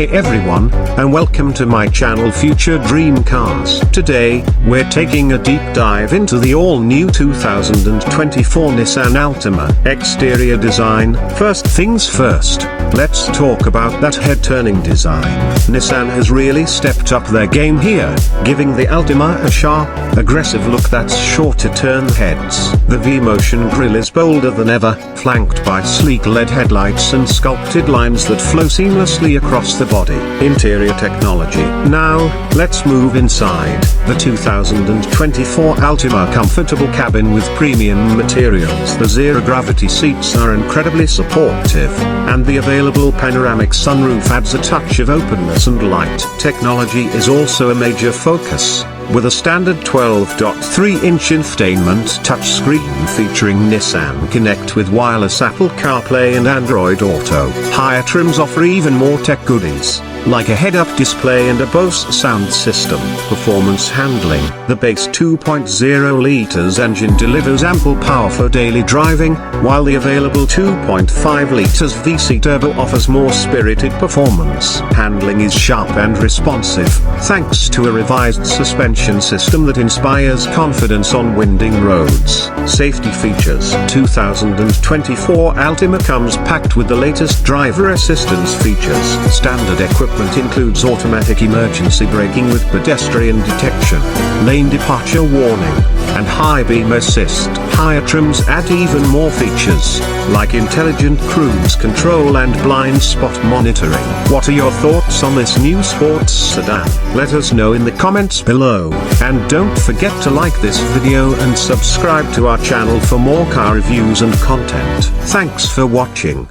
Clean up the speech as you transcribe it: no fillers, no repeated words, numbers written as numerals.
Hey everyone, and welcome to my channel Future Dream Cars. Today, we're taking a deep dive into the all-new 2024 Nissan Altima. Exterior design. First things first, let's talk about that head-turning design. Nissan has really stepped up their game here, giving the Altima a sharp, aggressive look that's sure to turn heads. The V-Motion grille is bolder than ever, flanked by sleek LED headlights and sculpted lines that flow seamlessly across the body. Interior technology. Now, let's move inside. The 2024 Altima comfortable cabin with premium materials. The zero-gravity seats are incredibly supportive, and the available panoramic sunroof adds a touch of openness and light. Technology is also a major focus, with a standard 12.3-inch infotainment touchscreen featuring Nissan Connect with wireless Apple CarPlay and Android Auto. Higher trims offer even more tech goodies, like a head-up display and a Bose sound system. Performance handling. The base 2.0 liters engine delivers ample power for daily driving, while the available 2.5 liters VC turbo offers more spirited performance. Handling is sharp and responsive, thanks to a revised suspension system that inspires confidence on winding roads. Safety features. 2024 Altima comes packed with the latest driver assistance features. Standard equipment includes automatic emergency braking with pedestrian detection, lane departure warning, and high beam assist. Higher trims add even more features, like intelligent cruise control and blind spot monitoring. What are your thoughts on this new sports sedan? Let us know in the comments below. And don't forget to like this video and subscribe to our channel for more car reviews and content. Thanks for watching.